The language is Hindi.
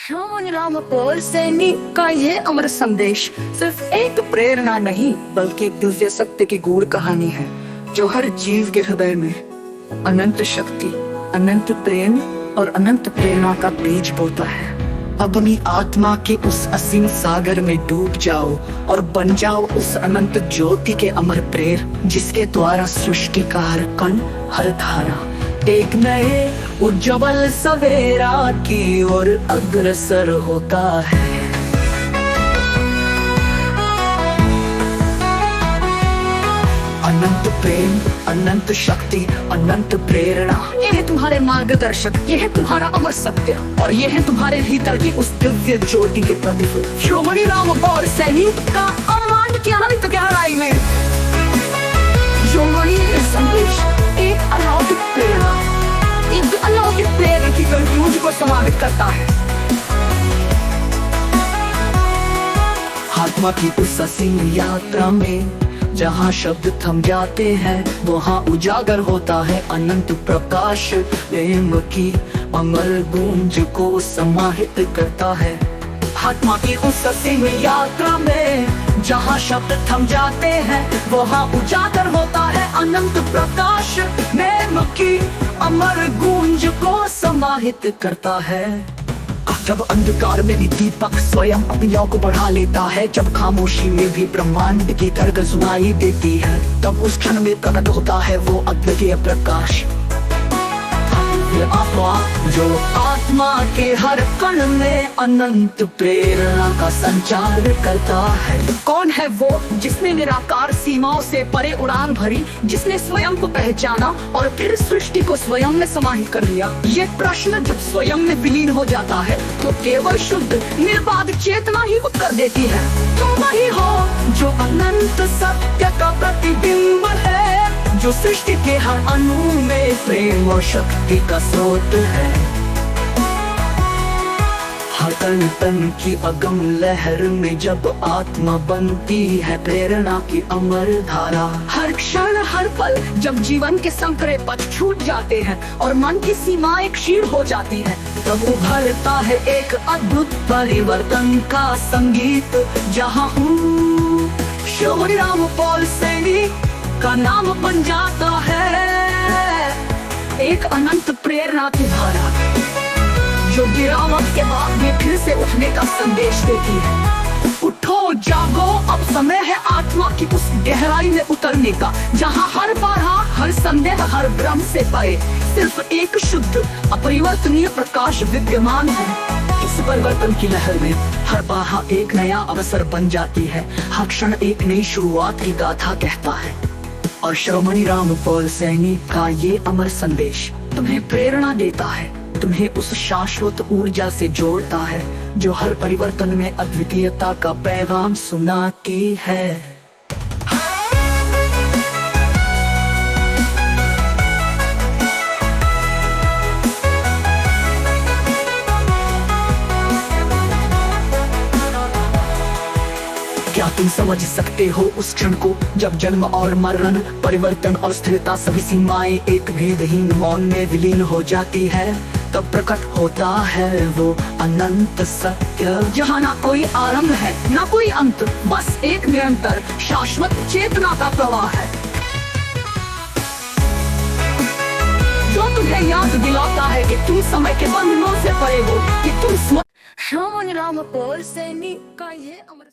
श्रवण राम पौर सैनिक का ये अमर संदेश सिर्फ एक प्रेरणा नहीं बल्कि एक दिव्य सत्य की गूढ़ कहानी है जो हर जीव के हृदय में अनंत शक्ति, अनंत प्रेम और अनंत प्रेरणा का बीज बोता है। अपनी आत्मा के उस असीम सागर में डूब जाओ और बन जाओ उस अनंत ज्योति के अमर प्रेर जिसके द्वारा सृष्टि का हर कण, हर धारा एक नए उज्जवल सवेरा की ओर अग्रसर होता है। अनंत प्रेम, अनंत शक्ति, अनंत प्रेरणा, ये है तुम्हारे मार्गदर्शक, ये है तुम्हारा अमर सत्य और ये है तुम्हारे भीतर की उस दिव्य ज्योति के प्रतिफल। श्रोमणी राम पौर सैनिक का अमर की अनंत गहराई में श्रोमणी संदेश एक अलौकिक प्रेरणा, एक अलौकिक प्रेरणा की गूंज को समाहित करता है। आत्मा की उस असीम यात्रा में जहाँ शब्द थम जाते हैं वहाँ उजागर होता है अनंत प्रकाश। प्रेम की अमर गूंज को समाहित करता है। आत्मा की उस असीम यात्रा में जहाँ शब्द थम जाते हैं वहाँ उजागर होता है अनंत प्रकाश। प्रेम की अमर गूंज को समाहित करता है। जब अंधकार में भी दीपक स्वयं अपनी आँख को बढ़ा लेता है, जब खामोशी में भी ब्रह्मांड की धड़कन सुनाई देती है, तब उस क्षण में प्रकट होता है वो अद्वितीय प्रकाश। आत्मा जो आत्मा के हर कण में अनंत प्रेरणा का संचार करता है। कौन है वो जिसने निराकार सीमाओं से परे उड़ान भरी, जिसने स्वयं को पहचाना और फिर सृष्टि को स्वयं में समाहित कर लिया? ये प्रश्न जब स्वयं में विलीन हो जाता है तो केवल शुद्ध निर्बाध चेतना ही उत्तर देती है। तुम वही हो जो अनंत सत्य का प्रतिबिंब है, जो सृष्टि के हर अणु में प्रेम और शक्ति का स्रोत है। हर तन तन की अगम लहर में जब आत्मा बनती है प्रेरणा की अमर धारा। हर क्षण हर पल जब जीवन के संकरे पथ छूट जाते हैं और मन की सीमाएं क्षीण हो जाती है, तब उभरता है एक अद्भुत परिवर्तन का संगीत। जहाँ श्रोमणी राम पौर सैनिक का नाम बन जाता है एक अनंत प्रेरणा की धारा जो गिरावट के बाद में फिर से उठने का संदेश देती है। उठो जागो, अब समय है आत्मा की उस गहराई में उतरने का जहाँ हर बाधा, हर संदेह, हर भ्रम से परे सिर्फ एक शुद्ध अपरिवर्तनीय प्रकाश विद्यमान है। इस परिवर्तन की लहर में हर बाधा एक नया अवसर बन जाती है, हर क्षण एक नई शुरुआत की गाथा कहता है। और श्रोमणी राम पौर सैनिक का ये अमर संदेश तुम्हें प्रेरणा देता है, तुम्हें उस शाश्वत ऊर्जा से जोड़ता है जो हर परिवर्तन में अद्वितीयता का पैगाम सुनाती है। क्या तुम समझ सकते हो उस क्षण को जब जन्म और मरण, परिवर्तन और स्थिरता, सभी सीमाएं एक भेदहीन मौन में विलीन हो जाती है? तब प्रकट होता है वो अनंत सत्य जहाँ ना कोई आरंभ है ना कोई अंत, बस एक निरंतर शाश्वत चेतना का प्रवाह है जो तुम्हें याद दिलाता है कि तुम समय के बंधनों से परे हो, कि तुम श्रोमणी राम पौर सैनिक का ये अमर